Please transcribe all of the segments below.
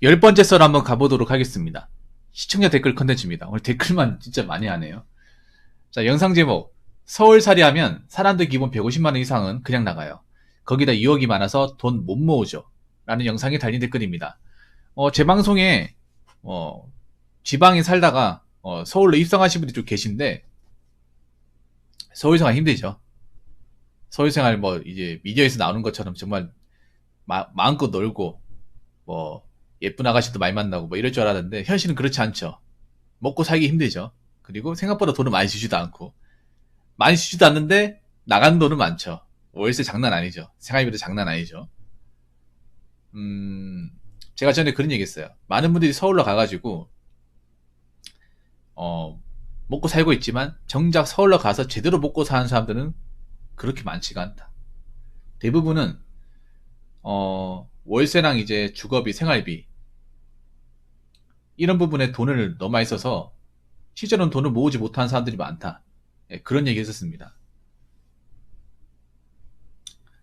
10번째 썰 한번 가보도록 하겠습니다. 시청자 댓글 컨텐츠입니다. 오늘 댓글만 진짜 많이 하네요. 자, 영상 제목. 서울살이 하면 사람들 기본 150만원 이상은 그냥 나가요. 거기다 유혹이 많아서 돈 못 모으죠. 라는 영상에 달린 댓글입니다. 제 방송에, 지방에 살다가, 서울로 입성하신 분들이 좀 계신데, 서울생활 힘들죠. 서울생활 이제 미디어에서 나오는 것처럼 정말 마음껏 놀고, 예쁜 아가씨도 많이 만나고 이럴 줄 알았는데, 현실은 그렇지 않죠. 먹고 살기 힘들죠. 그리고 생각보다 돈을 많이 주지도 않고, 많이 주지도 않는데 나간 돈은 많죠. 월세 장난 아니죠. 생활비도 장난 아니죠. 제가 전에 그런 얘기 했어요. 많은 분들이 서울로 가가지고 먹고 살고 있지만 정작 서울로 가서 제대로 먹고 사는 사람들은 그렇게 많지가 않다. 대부분은 월세랑 이제 주거비, 생활비 이런 부분에 돈을 너무 많이 써서 실제로는 돈을 모으지 못하는 사람들이 많다. 예, 그런 얘기 했었습니다.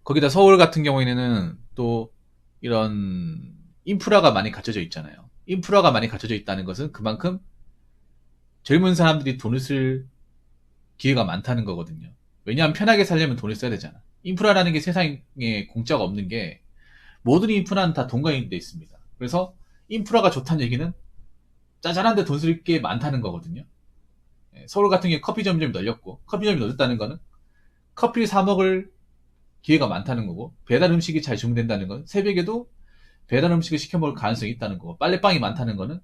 거기다 서울 같은 경우에는 또 이런 인프라가 많이 갖춰져 있잖아요. 인프라가 많이 갖춰져 있다는 것은 그만큼 젊은 사람들이 돈을 쓸 기회가 많다는 거거든요. 왜냐하면 편하게 살려면 돈을 써야 되잖아. 인프라라는 게 세상에 공짜가 없는 게 모든 인프라는 다 돈 관련돼 있습니다. 그래서 인프라가 좋다는 얘기는 짜잘한데 돈 쓸 게 많다는 거거든요. 서울 같은 경우에 커피 점점이 널렸고, 커피점이 널렸다는 거는 커피를 사 먹을 기회가 많다는 거고, 배달 음식이 잘 주문된다는 건 새벽에도 배달 음식을 시켜 먹을 가능성이 있다는 거고, 빨래방이 많다는 거는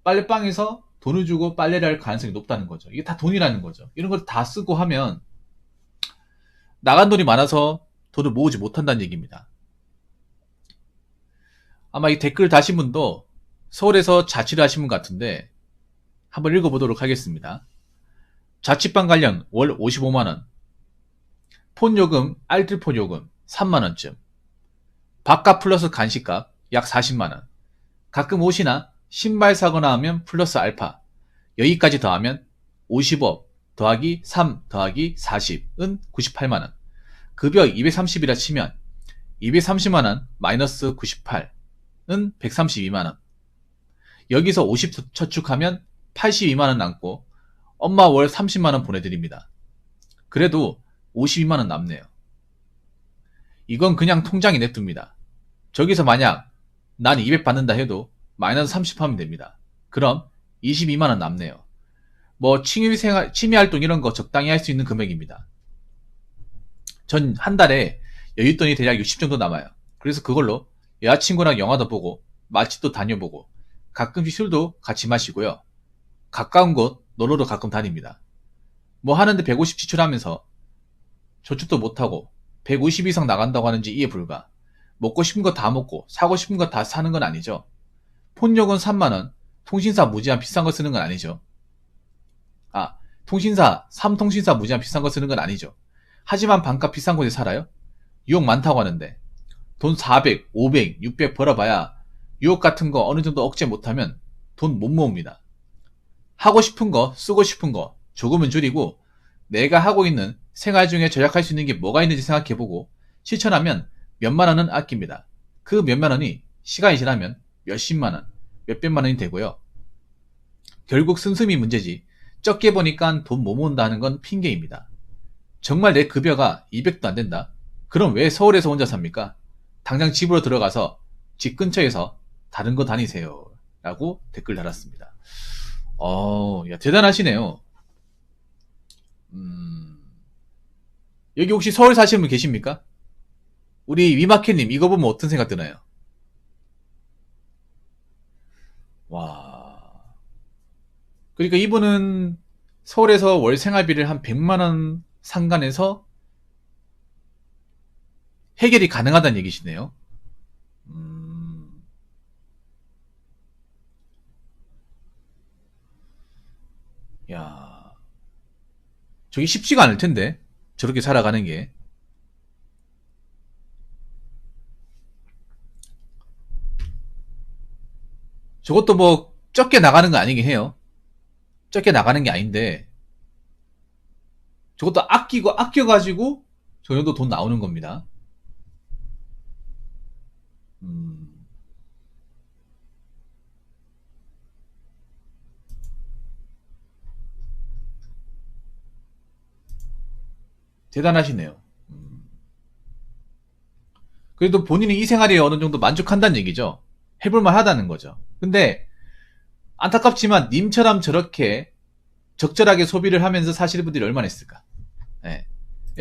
빨래방에서 돈을 주고 빨래를 할 가능성이 높다는 거죠. 이게 다 돈이라는 거죠. 이런 걸 다 쓰고 하면 나간 돈이 많아서 돈을 모으지 못한다는 얘기입니다. 아마 이 댓글 다신 분도 서울에서 자취를 하신 분 같은데 한번 읽어보도록 하겠습니다. 자취방 관련 월 55만원, 폰요금, 알뜰폰요금 3만원쯤, 밥값 플러스 간식값 약 40만원, 가끔 옷이나 신발 사거나 하면 플러스 알파, 여기까지 더하면 50억 더하기 3 더하기 40은 98만원, 급여 230이라 치면 230만원 마이너스 98은 132만원, 여기서 50 저축하면 82만원 남고 엄마 월 30만원 보내드립니다. 그래도 52만원 남네요. 이건 그냥 통장에 냅둡니다. 저기서 만약 난 200 받는다 해도 마이너스 30 하면 됩니다. 그럼 22만원 남네요. 취미활동 이런 거 적당히 할 수 있는 금액입니다. 전 한 달에 여윳돈이 대략 60 정도 남아요. 그래서 그걸로 여자친구랑 영화도 보고 맛집도 다녀보고 가끔씩 술도 같이 마시고요. 가까운 곳 놀러도 가끔 다닙니다. 하는데 150 지출하면서 저축도 못하고 150 이상 나간다고 하는지 이해 불가. 먹고 싶은 거 다 먹고 사고 싶은 거 다 사는 건 아니죠. 폰요금 3만원, 통신사 무제한 비싼 거 쓰는 건 아니죠. 통신사, 3통신사 무제한 비싼 거 쓰는 건 아니죠. 하지만 반값 비싼 곳에 살아요? 유혹 많다고 하는데 돈 400, 500, 600 벌어봐야 유혹 같은 거 어느 정도 억제 못하면 돈 못 모읍니다. 하고 싶은 거, 쓰고 싶은 거 조금은 줄이고 내가 하고 있는 생활 중에 절약할 수 있는 게 뭐가 있는지 생각해보고 실천하면 몇만 원은 아낍니다. 그 몇만 원이 시간이 지나면 몇십만 원, 몇백만 원이 되고요. 결국 씀씀이 문제지 적게 보니까 돈 못 모은다는 건 핑계입니다. 정말 내 급여가 200도 안 된다? 그럼 왜 서울에서 혼자 삽니까? 당장 집으로 들어가서 집 근처에서 다른 거 다니세요. 라고 댓글 달았습니다. 야, 대단하시네요. 여기 혹시 서울 사시는 분 계십니까? 우리 위마켓님 이거 보면 어떤 생각 드나요? 와. 그러니까 이분은 서울에서 월 생활비를 한 100만원 상간에서 해결이 가능하다는 얘기시네요. 야, 저게 쉽지가 않을 텐데. 저렇게 살아가는 게. 저것도 적게 나가는 거 아니긴 해요. 적게 나가는 게 아닌데, 저것도 아껴가지고, 저 정도 돈 나오는 겁니다. 대단하시네요. 그래도 본인이 이 생활에 어느 정도 만족한다는 얘기죠. 해볼만 하다는 거죠. 근데 안타깝지만 님처럼 저렇게 적절하게 소비를 하면서 사시는 분들이 얼마나 있을까. 네.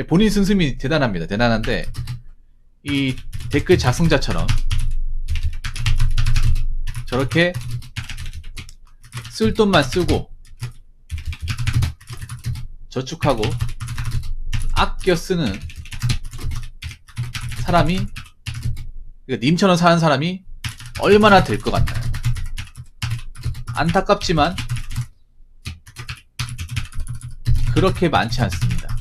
본인 순수미 대단합니다. 대단한데 이 댓글 작성자처럼 저렇게 쓸 돈만 쓰고 저축하고 아껴 쓰는 사람이, 그러니까 님처럼 사는 사람이 얼마나 될 것 같나요? 안타깝지만 그렇게 많지 않습니다.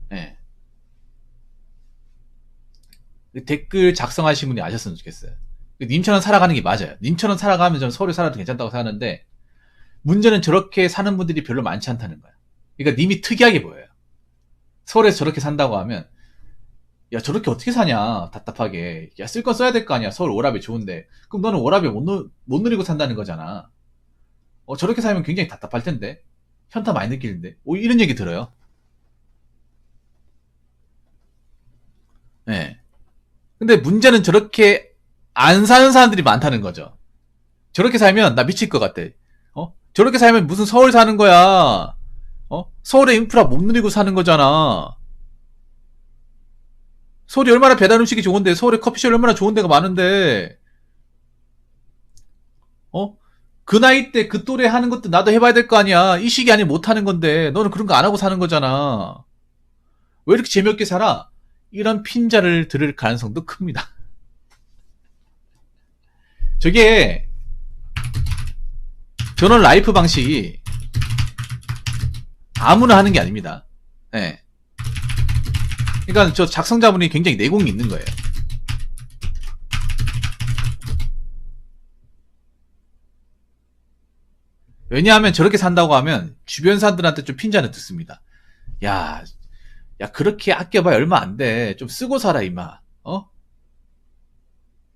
네. 댓글 작성하신 분이 아셨으면 좋겠어요. 님처럼 살아가는 게 맞아요. 님처럼 살아가면 저는 서울에 살아도 괜찮다고 사는데 문제는 저렇게 사는 분들이 별로 많지 않다는 거야. 그러니까 님이 특이하게 보여요. 서울에서 저렇게 산다고 하면 야 저렇게 어떻게 사냐 답답하게. 야 쓸 건 써야 될 거 아니야. 서울 워라밸 좋은데. 그럼 너는 워라밸 못 누리고 산다는 거잖아. 저렇게 살면 굉장히 답답할 텐데. 현타 많이 느끼는데. 이런 얘기 들어요. 네. 근데 문제는 저렇게 안 사는 사람들이 많다는 거죠. 저렇게 살면 나 미칠 것 같아. 저렇게 살면 무슨 서울 사는 거야. 서울의 인프라 못 누리고 사는 거잖아. 서울이 얼마나 배달 음식이 좋은데, 서울에 커피숍 얼마나 좋은 데가 많은데, 그 나이 때 그 또래 하는 것도 나도 해봐야 될 거 아니야. 이 시기 아니면 못 하는 건데, 너는 그런 거 안 하고 사는 거잖아. 왜 이렇게 재미없게 살아? 이런 핀자를 들을 가능성도 큽니다. 저게, 저런 라이프 방식이 아무나 하는 게 아닙니다. 네. 그러니까 저 작성자분이 굉장히 내공이 있는 거예요. 왜냐하면 저렇게 산다고 하면 주변 사람들한테 좀 핀잔을 듣습니다. 야 그렇게 아껴봐야 얼마 안 돼. 좀 쓰고 살아 임마.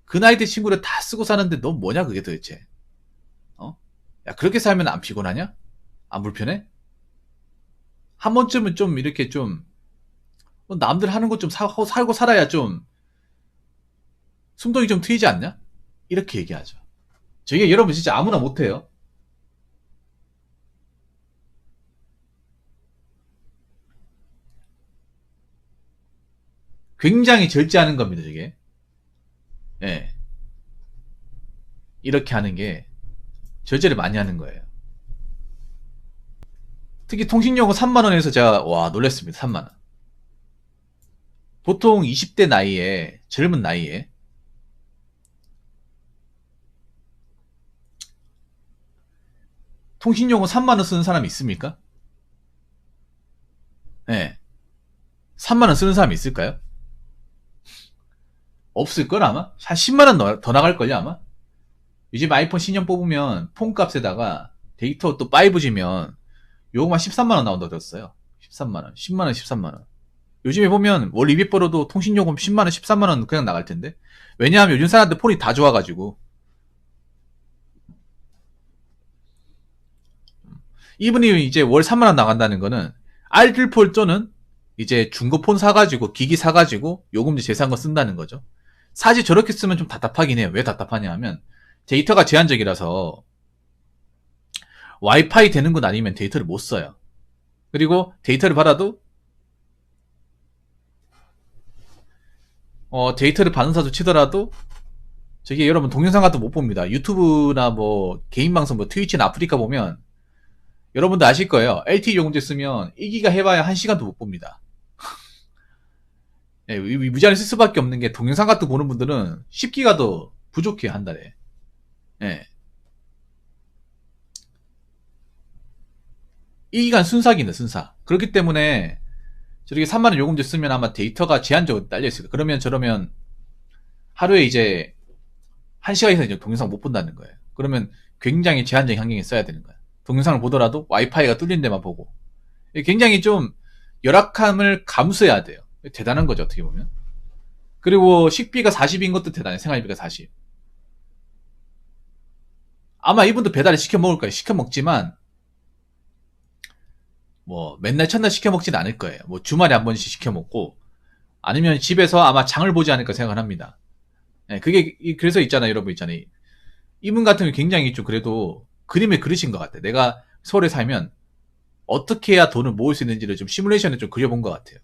그 나이 대 친구를 다 쓰고 사는데 넌 뭐냐 그게 도대체. 야 그렇게 살면 안 피곤하냐? 안 불편해? 한 번쯤은 좀 이렇게 좀 남들 하는 것 좀 살고 살아야 좀 숨통이 좀 트이지 않냐? 이렇게 얘기하죠. 저게 여러분 진짜 아무나 못해요. 굉장히 절제하는 겁니다, 저게. 예. 이렇게 하는 게 절제를 많이 하는 거예요. 특히 통신요금 3만원에서 제가, 놀랬습니다. 3만원. 보통 20대 나이에, 젊은 나이에, 통신요금 3만원 쓰는 사람이 있습니까? 예. 3만원 쓰는 사람이 있을까요? 없을걸, 아마? 한 10만원 더 나갈걸요, 아마? 요즘 아이폰 신형 뽑으면 폰값에다가 데이터 또 5G면 요금 한 13만원 나온다고 들었어요. 13만원. 10만원, 13만원. 요즘에 보면 월 200 벌어도 통신요금 10만원, 13만원 그냥 나갈 텐데. 왜냐하면 요즘 사람들 폰이 다 좋아가지고. 이분이 이제 월 3만원 나간다는 거는 알뜰폰 또는 이제 중고폰 사가지고 기기 사가지고 요금제 제사한 거 쓴다는 거죠. 사실 저렇게 쓰면 좀 답답하긴 해요. 왜 답답하냐 하면 데이터가 제한적이라서 와이파이 되는 건 아니면 데이터를 못 써요. 그리고 데이터를 받아도 데이터를 받는사도 치더라도 저게 여러분 동영상 같은 거 못 봅니다. 유튜브나 뭐 개인 방송 뭐 트위치나 아프리카 보면 여러분도 아실 거예요. LTE 요금제 쓰면 1기가 해봐야 1시간도 못 봅니다. 예, 무제한을 쓸 수밖에 없는 게 동영상 같은 거 보는 분들은 10기가도 부족해요, 한 달에. 예. 1기간 순삭이네, 순삭. 그렇기 때문에 저렇게 3만원 요금제 쓰면 아마 데이터가 제한적으로 딸려있을 거예요. 그러면 저러면 하루에 이제 1시간 이상 이제 동영상 못 본다는 거예요. 그러면 굉장히 제한적인 환경에 써야 되는 거예요. 동영상을 보더라도 와이파이가 뚫린 데만 보고. 굉장히 좀 열악함을 감수해야 돼요. 대단한 거죠, 어떻게 보면. 그리고 식비가 40인 것도 대단해, 생활비가 40. 아마 이분도 배달을 시켜 먹을 거예요. 시켜 먹지만 뭐 맨날 첫날 시켜 먹진 않을 거예요. 뭐 주말에 한 번씩 시켜 먹고 아니면 집에서 아마 장을 보지 않을까 생각을 합니다. 예, 그게 그래서 있잖아요, 여러분 있잖아요. 이분 같은 경우 굉장히 좀 그래도 그림을 그리신 것 같아요. 내가 서울에 살면 어떻게 해야 돈을 모을 수 있는지를 좀 시뮬레이션을 좀 그려본 것 같아요.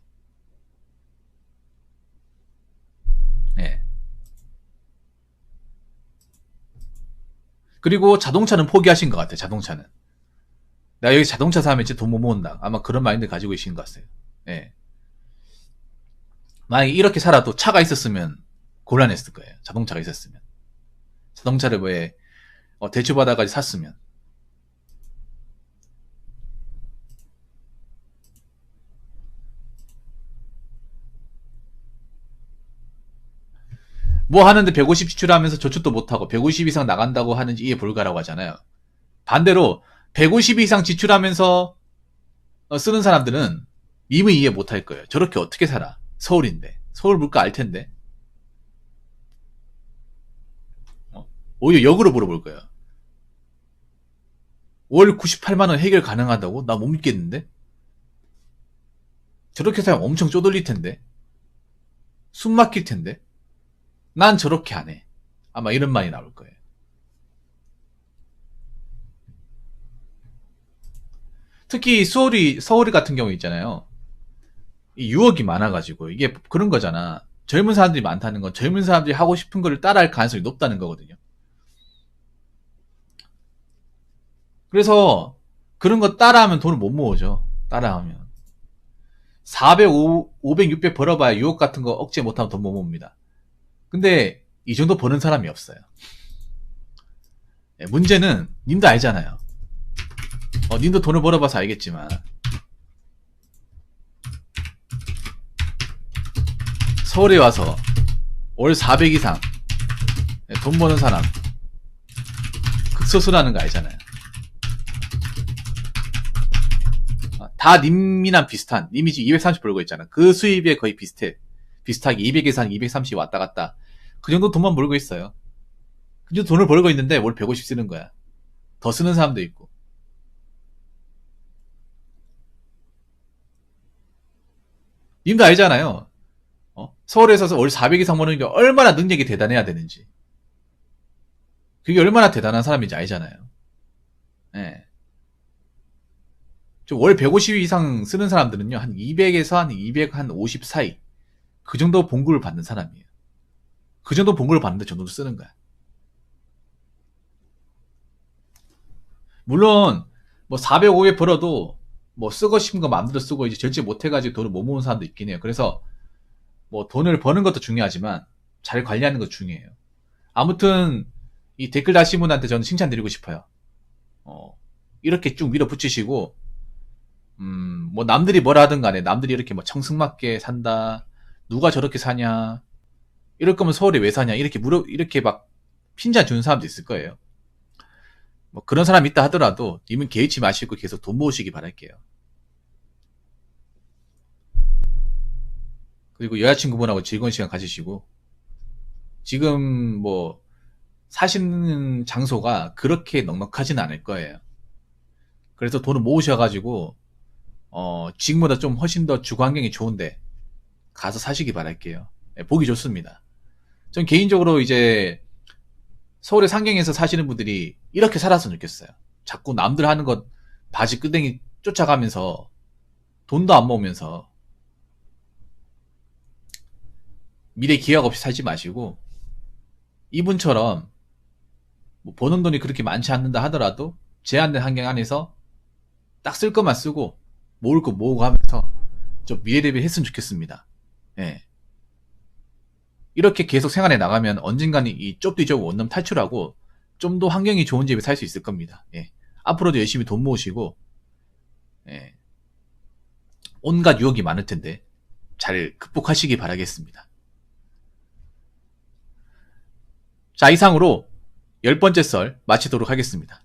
예. 그리고 자동차는 포기하신 것 같아요. 자동차는. 내가 여기 자동차 사면 진짜 돈 못 모은다. 아마 그런 마인드 가지고 계신 것 같아요. 예. 만약에 이렇게 살아도 차가 있었으면 곤란했을 거예요. 자동차가 있었으면. 자동차를 왜 대출받아가지고 샀으면. 뭐 하는데 150 지출하면서 저축도 못하고 150 이상 나간다고 하는지 이해 불가라고 하잖아요. 반대로 150 이상 지출하면서 쓰는 사람들은 이미 이해 못할 거예요. 저렇게 어떻게 살아? 서울인데. 서울 물가 알 텐데. 오히려 역으로 물어볼 거예요. 월 98만원 해결 가능하다고? 나 못 믿겠는데? 저렇게 살면 엄청 쪼들릴 텐데? 숨 막힐 텐데? 난 저렇게 안 해. 아마 이런 말이 나올 거예요. 특히 서울이 같은 경우 있잖아요. 이 유혹이 많아가지고 이게 그런 거잖아. 젊은 사람들이 많다는 건 젊은 사람들이 하고 싶은 거를 따라할 가능성이 높다는 거거든요. 그래서 그런 거 따라하면 돈을 못 모으죠. 따라하면 400, 500, 600 벌어봐야 유혹 같은 거 억제 못하면 돈 못 모읍니다. 근데 이 정도 버는 사람이 없어요. 문제는 님도 알잖아요. 님도 돈을 벌어봐서 알겠지만 서울에 와서 월 400 이상 돈 버는 사람 극소수라는 거 알잖아요. 다 님이랑 비슷한, 님이 지금 230 벌고 있잖아. 그 수입에 거의 비슷하게 200 이상 230 왔다 갔다 그 정도 돈만 벌고 있어요. 그 정도 돈을 벌고 있는데 월 150 쓰는 거야. 더 쓰는 사람도 있고. 님도 알잖아요. 서울에서 월 400 이상 버는 게 얼마나 능력이 대단해야 되는지. 그게 얼마나 대단한 사람인지 알잖아요. 예. 월 150 이상 쓰는 사람들은요, 한 200에서 한 250 사이. 그 정도 봉급을 받는 사람이에요. 그 정도 봉급을 받는데 저 정도 쓰는 거야. 물론, 뭐 400, 500 벌어도 뭐 쓰고 싶은 거 마음대로 쓰고 이제 절제 못해가지고 돈을 못 모으는 사람도 있긴 해요. 그래서 뭐 돈을 버는 것도 중요하지만 잘 관리하는 것도 중요해요. 아무튼 이 댓글 다신 분한테 저는 칭찬드리고 싶어요. 이렇게 쭉 밀어붙이시고 뭐 남들이 뭐라 하든 간에 남들이 이렇게 뭐 청승맞게 산다, 누가 저렇게 사냐, 이럴 거면 서울에 왜 사냐, 이렇게 막 핀잔 주는 사람도 있을 거예요. 뭐 그런 사람 있다 하더라도 님은 개의치 마시고 계속 돈 모으시기 바랄게요. 그리고 여자친구분하고 즐거운 시간 가지시고, 지금 뭐 사시는 장소가 그렇게 넉넉하지는 않을 거예요. 그래서 돈을 모으셔가지고 지금보다 좀 훨씬 더 주거 환경이 좋은데 가서 사시기 바랄게요. 보기 좋습니다. 전 개인적으로 이제 서울의 상경에서 사시는 분들이 이렇게 살았으면 좋겠어요. 자꾸 남들 하는 것 바지 끄댕이 쫓아가면서 돈도 안 모으면서 미래 기약 없이 살지 마시고, 이분처럼 뭐 버는 돈이 그렇게 많지 않는다 하더라도 제한된 환경 안에서 딱 쓸 것만 쓰고 모을 거 모으고 하면서 좀 미래 대비했으면 좋겠습니다. 예. 이렇게 계속 생활해 나가면 언젠가는 이 좁디좁 원룸 탈출하고 좀 더 환경이 좋은 집에 살 수 있을 겁니다. 예. 앞으로도 열심히 돈 모으시고, 예. 온갖 유혹이 많을 텐데 잘 극복하시기 바라겠습니다. 자, 이상으로 10번째 썰 마치도록 하겠습니다.